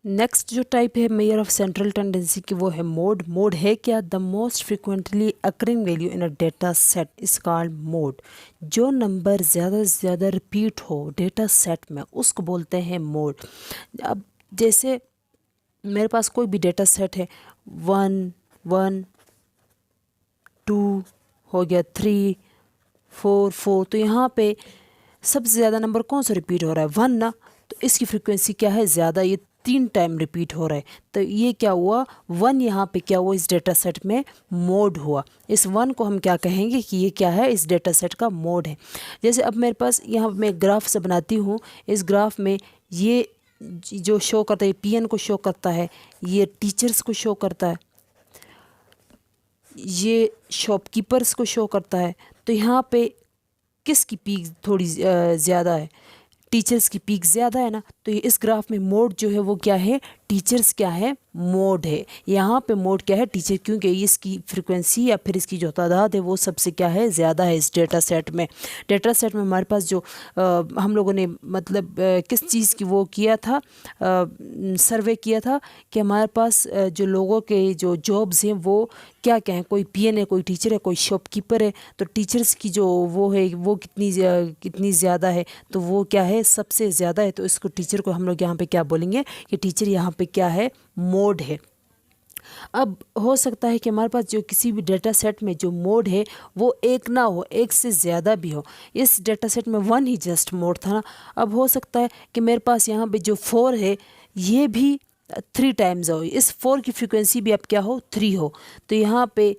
Next जो type है measure of central tendency की वो है मोड। मोड है क्या? The most frequently occurring value in a data set is called mode. जो नंबर ज़्यादा से ज़्यादा रिपीट हो डेटा सेट में उसको बोलते हैं मोड। अब जैसे मेरे पास कोई भी डेटा सेट है, 1 1 2 हो गया, 3 4 4, तो यहाँ पे सबसे ज़्यादा नंबर कौन सा रिपीट हो रहा है? 1 ना। तो इसकी फ्रिक्वेंसी क्या है? ज़्यादा, ये 3 टाइम रिपीट हो रहा है। तो ये क्या हुआ? 1 यहाँ पे क्या हुआ? इस डेटा सेट में मोड हुआ। इस 1 को हम क्या कहेंगे कि ये क्या है? इस डेटा सेट का मोड है। जैसे अब मेरे पास यहाँ मैं ग्राफ से बनाती हूँ। इस ग्राफ में ये जो शो करता है PN को शो करता है, ये टीचर्स को शो करता है, ये शॉपकीपर्स को शो करता है। तो यहाँ पे किसकी पीक थोड़ी ज़्यादा है? टीचर्स की पीक ज़्यादा है ना। तो ये इस ग्राफ में मोड जो है वो क्या है? टीचर्स क्या है? मोड है। यहाँ पे मोड क्या है? टीचर, क्योंकि इसकी फ्रिक्वेंसी या फिर इसकी जो तादाद है वो सबसे क्या है? ज़्यादा है इस डेटा सेट में। डेटा सेट में हमारे पास जो हम लोगों ने मतलब किस चीज़ की वो किया था, सर्वे किया था कि हमारे पास जो लोगों के जो जॉब्स हैं वो क्या क्या है? कोई PN है, कोई टीचर है, कोई शॉपकीपर है। तो टीचर्स की जो वो है वो कितनी ज़्यादा है? तो वो क्या है? सबसे ज़्यादा है। तो इसको टीचर को हम लोग यहाँ पे क्या बोलेंगे कि टीचर यहाँ पे क्या है? मोड है। अब हो सकता है कि हमारे पास जो किसी भी डेटा सेट में जो मोड है वो एक ना हो, एक से ज़्यादा भी हो। इस डेटा सेट में 1 ही जस्ट मोड था ना। अब हो सकता है कि मेरे पास यहाँ पे जो 4 है ये भी 3 टाइम्स हो, इस 4 की फ्रिक्वेंसी भी अब क्या हो? 3 हो। तो यहाँ पे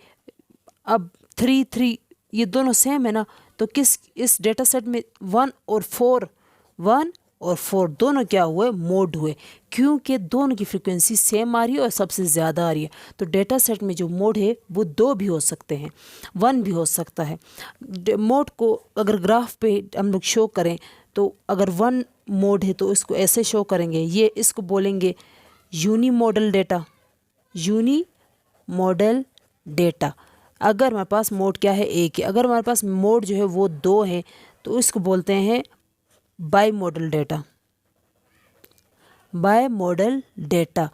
अब 3 3 ये दोनों सेम है ना। तो किस इस डेटा सेट में 1 और 4 दोनों क्या हुए? मोड हुए, क्योंकि दोनों की फ्रिक्वेंसी सेम आ रही है और सबसे ज़्यादा आ रही है। तो डेटा सेट में जो मोड है वो 2 भी हो सकते हैं, 1 भी हो सकता है। मोड को अगर ग्राफ पे हम लोग शो करें तो अगर 1 मोड है तो इसको ऐसे शो करेंगे, ये इसको बोलेंगे unimodal data. Unimodal data. अगर हमारे पास मोड क्या है? एक है। अगर हमारे पास मोड जो है वो 2 है तो इसको बोलते हैं bimodal data. Bimodal data.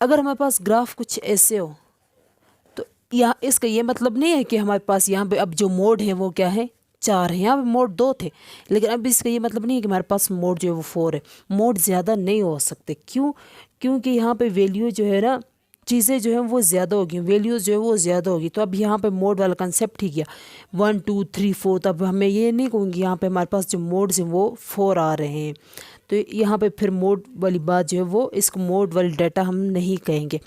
अगर हमारे पास ग्राफ कुछ ऐसे हो तो यहाँ इसका ये मतलब नहीं है कि हमारे पास यहाँ पे अब जो मोड है वो क्या है? 4 है। यहाँ पे मोड 2 थे, लेकिन अब इसका ये मतलब नहीं है कि हमारे पास मोड जो है वो 4 है। मोड ज़्यादा नहीं हो सकते। क्यों? क्योंकि यहाँ पे वैल्यू जो है ना, चीज़ें जो है वो ज़्यादा होगी, वैल्यूज़ जो है वो ज़्यादा होगी। तो अब यहाँ पे मोड वाला कंसेप्ट ही गया 1 2 3 4। तब हमें ये नहीं कहूँगी यहाँ पे हमारे पास जो मोड्स हैं वो 4 आ रहे हैं। तो यहाँ पे फिर मोड वाली बात जो है वो, इसको मोड वाली डाटा हम नहीं कहेंगे।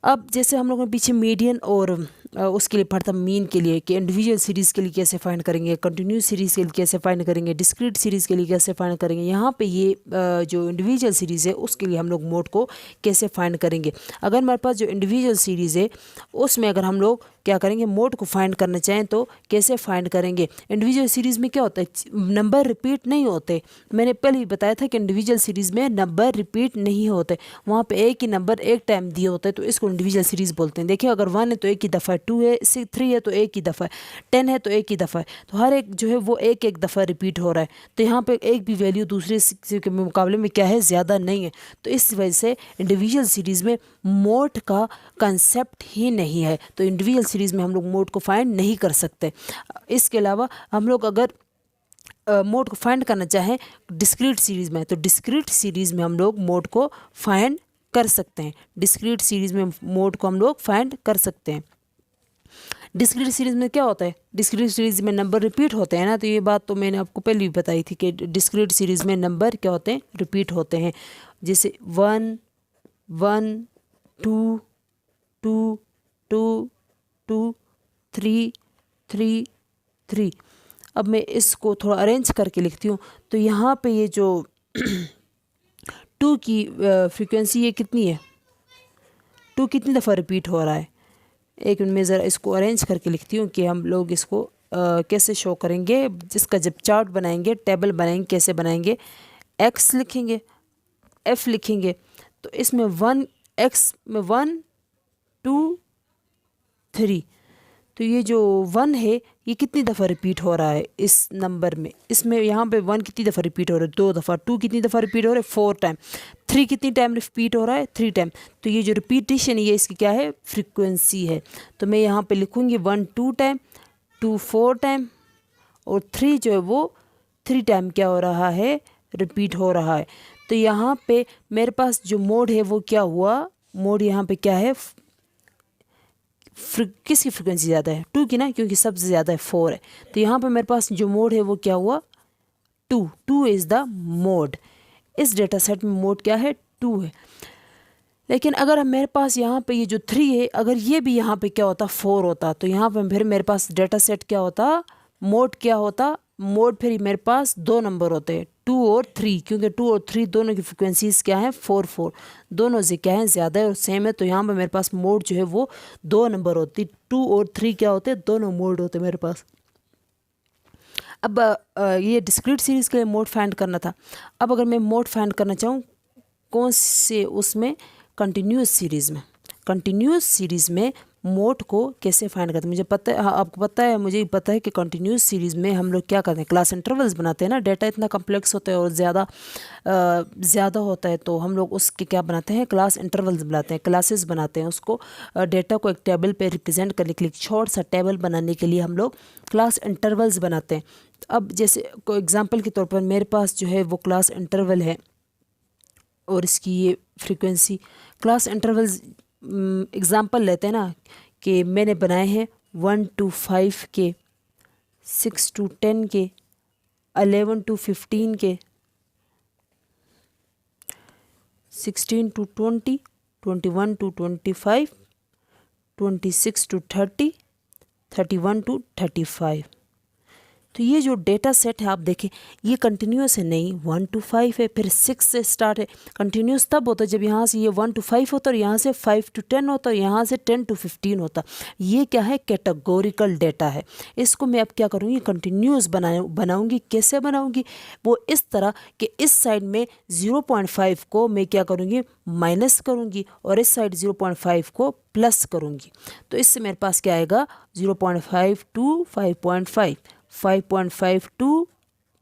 अब जैसे हम लोगों ने पीछे मीडियन और उसके लिए पढ़ा था मीन के लिए कि इंडिविजुअल सीरीज़ के लिए कैसे फाइंड करेंगे, कंटिन्यूस सीरीज़ के लिए कैसे फाइंड करेंगे, डिस्क्रीट सीरीज़ के लिए कैसे फाइंड करेंगे। यहाँ पे ये जो इंडिविजुअल सीरीज़ है उसके लिए हम लोग मोड को कैसे फाइंड करेंगे। अगर हमारे पास जो इंडिविजुअल सीरीज़ है उसमें अगर हम लोग क्या करेंगे? मोड को फाइंड करना चाहें तो कैसे फाइंड करेंगे? इंडिविजुअल सीरीज़ में क्या होता है? नंबर रिपीट नहीं होते। मैंने पहले ही बताया था कि इंडिविजुअल सीरीज़ में नंबर रिपीट नहीं होते, वहाँ पे एक ही नंबर एक टाइम दिए होते हैं। तो इसको इंडिविजुअल सीरीज़ बोलते हैं। देखिए, अगर 1 है तो एक ही दफ़ा है, 2 है 3 है तो एक ही दफ़ा है, 10 है तो एक ही दफ़ा है। तो हर एक जो है वो एक एक दफ़ा रिपीट हो रहा है। तो यहाँ पे एक भी वैल्यू दूसरे के मुकाबले में क्या है? ज़्यादा नहीं है। तो इस वजह से इंडिविजुअल सीरीज़ में मोड का कंसेप्ट ही नहीं है। तो इंडिविजुअल सीरीज़ में हम लोग मोड को फाइंड नहीं कर सकते। इसके अलावा हम लोग अगर मोड को फाइंड करना चाहें डिस्क्रीट सीरीज़ में, तो डिस्क्रीट सीरीज़ में हम लोग मोड को फाइंड कर सकते हैं। डिस्क्रीट सीरीज़ में मोड को हम लोग फाइंड कर सकते हैं। डिस्क्रीट सीरीज़ में क्या होता है? डिस्क्रीट सीरीज़ में नंबर रिपीट होते हैं ना। तो ये बात तो मैंने आपको पहले भी बताई थी कि डिस्क्रीट सीरीज़ में नंबर क्या होते हैं? रिपीट होते हैं। जैसे 1 1 2 2 2 2 3 3 3। अब मैं इसको थोड़ा अरेंज करके लिखती हूँ। तो यहाँ पे ये जो 2 की फ्रीक्वेंसी ये कितनी है? 2 कितनी दफ़ा रिपीट हो रहा है? एक मिनट में ज़रा इसको अरेंज करके लिखती हूँ कि हम लोग इसको कैसे शो करेंगे। जिसका जब चार्ट बनाएंगे, टेबल बनाएंगे, कैसे बनाएंगे? x लिखेंगे, f लिखेंगे। तो इसमें 1 x में 1 2 3। तो ये जो 1 है ये कितनी दफ़ा रिपीट हो रहा है इस नंबर में, इसमें यहाँ पे 1 कितनी दफ़ा रिपीट हो रहा है 2 दफ़ा, 2 कितनी दफ़ा रिपीट हो रहा है 4 टाइम, 3 कितनी टाइम रिपीट हो रहा है 3 टाइम। तो ये जो रिपीटेशन है ये इसकी क्या है फ्रीक्वेंसी है। तो मैं यहाँ पे लिखूँगी 1 2 टाइम, 2 4 टाइम और 3 जो है वो 3 टाइम क्या हो रहा है रिपीट हो रहा है। तो यहाँ पे मेरे पास जो मोड है वो क्या हुआ, मोड यहाँ पे क्या है किसकी फ्रिक्वेंसी ज़्यादा है 2 की ना, क्योंकि सबसे ज़्यादा है 4 है। तो यहाँ पे मेरे पास जो मोड है वो क्या हुआ 2 इज़ द मोड। इस डेटा सेट में मोड क्या है 2 है। लेकिन अगर मेरे पास यहाँ पे ये जो 3 है अगर ये भी यहाँ पे क्या होता 4 होता, तो यहाँ पे फिर मेरे पास डेटा सेट क्या होता मोड क्या होता, मोड फिर मेरे पास 2 नंबर होते हैं 2 और 3, क्योंकि 2 और 3 दोनों की फ्रिक्वेंसीज क्या है 4 दोनों से क्या है ज़्यादा है और सेम है। तो यहाँ पे मेरे पास मोड जो है वो 2 नंबर होती, 2 और 3 क्या होते दोनों मोड होते मेरे पास। अब ये डिस्क्रीट सीरीज़ के लिए मोड फाइंड करना था। अब अगर मैं मोड फाइंड करना चाहूँ कौन से उसमें कंटिन्यूस सीरीज़ में मोड को कैसे फाइंड करते हैं मुझे पता है। हाँ आपको पता है, मुझे पता है कि कंटिन्यूस सीरीज़ में हम लोग क्या करते हैं क्लास इंटरवल्स बनाते हैं ना। डेटा इतना कम्प्लेक्स होता है और ज़्यादा होता है तो हम लोग उसके क्या बनाते हैं क्लास इंटरवल्स बनाते हैं, क्लासेस बनाते हैं उसको। डेटा को एक टेबल पे रिप्रेजेंट करने के लिए छोटा सा टेबल बनाने के लिए हम लोग क्लास इंटरवल्स बनाते हैं। अब जैसे कोई एग्जांपल के तौर पर मेरे पास जो है वो क्लास इंटरवल है और इसकी ये फ्रीक्वेंसी क्लास इंटरवल्स एग्ज़ाम्पल लेते हैं ना कि मैंने बनाए हैं 1 to 5 के, 6 to 10 के, 11 to 15 के, 16 to 20, 21 to 25, 26 to 30, 31 to 35। तो ये जो डेटा सेट है आप देखें ये कंटिन्यूस है नहीं, 1 to 5 है, फिर 6 से स्टार्ट है। कंटिन्यूस तब होता है जब यहाँ से ये 1 to 5 होता है और यहाँ से 5 to 10 होता है, यहाँ से 10 to 15 होता। ये क्या है कैटेगोरिकल डेटा है। इसको मैं अब क्या करूँगी कंटिन्यूस बनाऊँगी। कैसे बनाऊँगी वो इस तरह कि इस साइड में 0.5 को मैं क्या करूँगी माइनस करूँगी और इस साइड 0.5 को प्लस करूँगी। तो इससे मेरे पास क्या आएगा 0.5 to 5.5, 5.5 to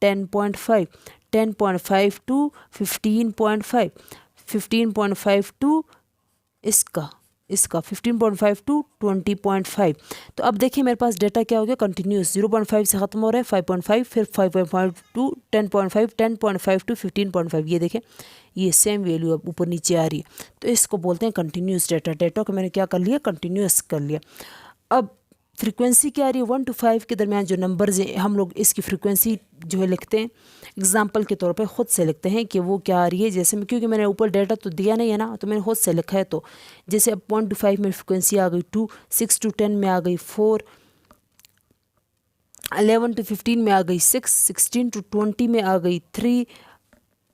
10.5, 10.5 to 15.5, 15.5 to इसका 15.5 to 20.5। तो अब देखिए मेरे पास डेटा क्या हो गया कंटिन्यूस 0.5 से ख़त्म हो रहा है 5.5, फिर 5.5 to 10.5, 10.5 to 15.5। ये देखें ये सेम वैल्यू अब ऊपर नीचे आ रही है। तो इसको बोलते हैं कंटिन्यूस डेटा को मैंने क्या कर लिया कंटिन्यूस कर लिया। अब फ्रीक्वेंसी क्या आ रही है 1 to 5 के दरमियान जो नंबर्स हैं हम लोग इसकी फ्रीक्वेंसी जो है लिखते हैं एग्जांपल के तौर पे ख़ुद से लिखते हैं कि वो क्या आ रही है। जैसे मैं क्योंकि मैंने ऊपर डेटा तो दिया नहीं है ना तो मैंने खुद से लिखा है। तो जैसे अब 1 to 5 में फ्रीक्वेंसी आ गई 2, 6 to 10 में आ गई 4, 11 to 15 में आ गई 6, 16 to 20 में आ गई 3,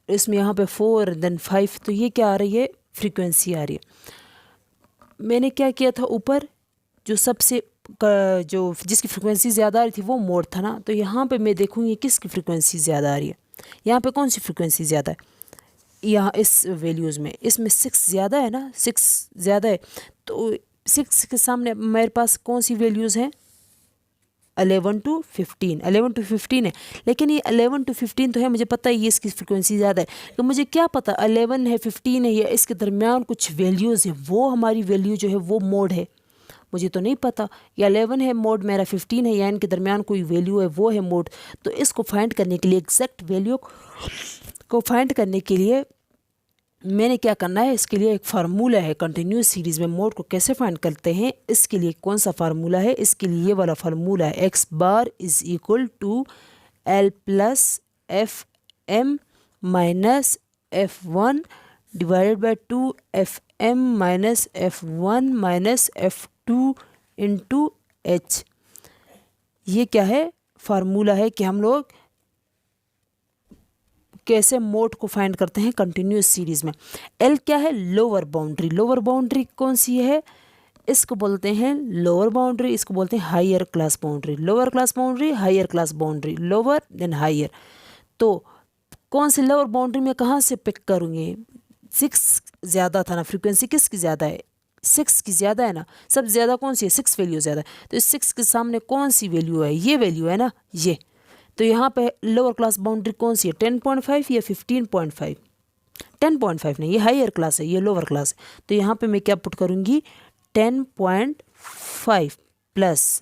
इसमें यहाँ पे 4 देन 5। तो ये क्या आ रही है फ्रीक्वेंसी आ रही है। मैंने क्या किया था ऊपर जो सबसे जो जिसकी फ्रीक्वेंसी ज़्यादा आ रही थी वो मोड था ना। तो यहाँ पे मैं देखूँगी किसकी फ्रीक्वेंसी ज़्यादा आ रही है। यहाँ पे कौन सी फ्रीक्वेंसी ज़्यादा है यहाँ इस वैल्यूज़ में, इसमें 6 ज़्यादा है ना, 6 ज़्यादा है। तो 6 के सामने मेरे पास कौन सी वैल्यूज़ हैं 11 to 15, 11 to 15 है। लेकिन ये 11 to 15 तो है मुझे पता है ये इसकी फ्रीक्वेंसी ज़्यादा है। तो मुझे क्या पता 11 है 15 है या इसके दरमियान कुछ वैल्यूज़ है वो हमारी वैल्यू जो है वो मोड है। मुझे तो नहीं पता या 11 है मोड मेरा 15 है या इनके दरमियान कोई वैल्यू है वो है मोड। तो इसको फाइंड करने के लिए एग्जैक्ट वैल्यू को फाइंड करने के लिए मैंने क्या करना है इसके लिए एक फार्मूला है। कंटिन्यूस सीरीज़ में मोड को कैसे फाइंड करते हैं इसके लिए कौन सा फार्मूला है, इसके लिए ये वाला फार्मूला है x bar is equal to L plus F M minus F1 divided by 2 FM minus F1 minus F2 into H। ये क्या है फार्मूला है कि हम लोग कैसे मोड को फाइंड करते हैं कंटिन्यूस सीरीज़ में। L क्या है लोअर बाउंड्री, लोअर बाउंड्री कौन सी है इसको बोलते हैं लोअर बाउंड्री, इसको बोलते हैं higher class boundary. Lower class boundary higher class boundary, lower than higher. तो कौन से लोअर बाउंड्री में कहाँ से पिक करूँगी 6 ज़्यादा था ना, फ्रीक्वेंसी किसकी ज़्यादा है 6 की ज़्यादा है ना, सबसे ज़्यादा कौन सी है, 6 वैल्यू ज़्यादा है, तो इस 6 के सामने कौन सी वैल्यू है, ये वैल्यू है ना ये। तो यहाँ पे लोअर क्लास बाउंड्री कौन सी है, 10.5 या 15.5, 10.5 नहीं, ये हायर क्लास है, ये लोअर क्लास है। तो यहाँ पे मैं क्या पुट करूँगी, 10.5 प्लस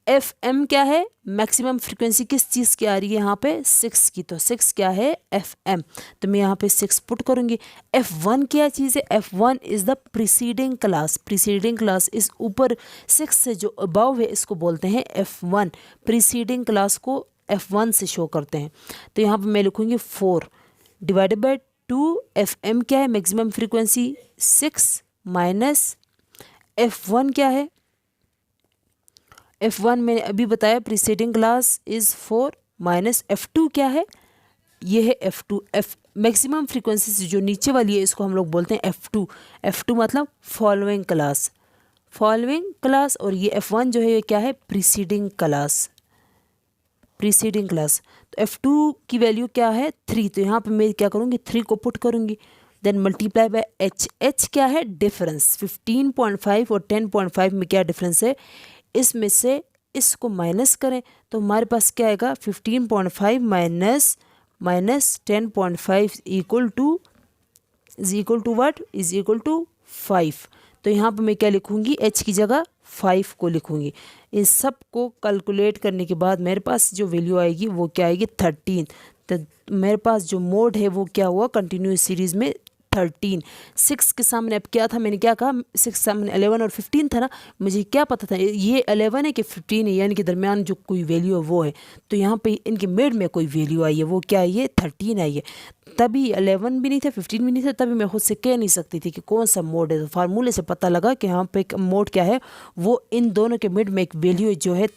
एफ एम क्या है, मैक्सिमम फ्रीक्वेंसी किस चीज़ की आ रही है यहाँ पे, 6 की, तो 6 क्या है, एफ एम। तो मैं यहाँ पे 6 पुट करूँगी। F1 क्या चीज़ है, F1 is the preceding class, preceding class इस ऊपर 6 से जो अबव है इसको बोलते हैं F1, प्रीसीडिंग क्लास को F1 से शो करते हैं। तो यहाँ पे मैं लिखूँगी 4 डिवाइडेड बाई 2, एफ एम क्या है, मैक्सिमम फ्रीक्वेंसी 6 माइनस F1 क्या है, F1 मैंने अभी बताया preceding class is 4 minus F2 क्या है, ये है F2, एफ मैक्सिमम फ्रीक्वेंसी से जो नीचे वाली है इसको हम लोग बोलते हैं F2, F2 मतलब फॉलोइंग क्लास, फॉलोइंग क्लास, और ये F1 जो है ये क्या है, प्रीसीडिंग क्लास, प्रीसीडिंग क्लास। तो F2 की वैल्यू क्या है, 3, तो यहाँ पे मैं क्या करूँगी, 3 को पुट करूँगी, then multiply by H, H क्या है, डिफरेंस, 15.5 और 10.5 में क्या डिफरेंस है, इसमें से इसको माइनस करें तो हमारे पास क्या आएगा, 15.5 minus 10.5 equal to is equal to what, is equal to 5। तो यहाँ पे मैं क्या लिखूँगी, h की जगह 5 को लिखूँगी। इन सब को कैलकुलेट करने के बाद मेरे पास जो वैल्यू आएगी वो क्या आएगी, 13। तो मेरे पास जो मोड है वो क्या हुआ, कंटिन्यूस सीरीज़ में 13। 6 के सामने अब क्या था, मैंने क्या कहा, 6 सामने 11 और 15 था ना, मुझे क्या पता था ये 11 है कि 15 है, यानी कि दरमियान जो कोई वैल्यू है वो है। तो यहाँ पे इनके मिड में कोई वैल्यू आई है, वो क्या आई है, 13 आई है। तभी 11 भी नहीं था, 15 भी नहीं था, तभी मैं खुद से कह नहीं सकती थी कि कौन सा मोड है। तो फार्मूले से पता लगा कि यहाँ पे एक मोड क्या है, वो इन दोनों के मिड में एक वैल्यू जो है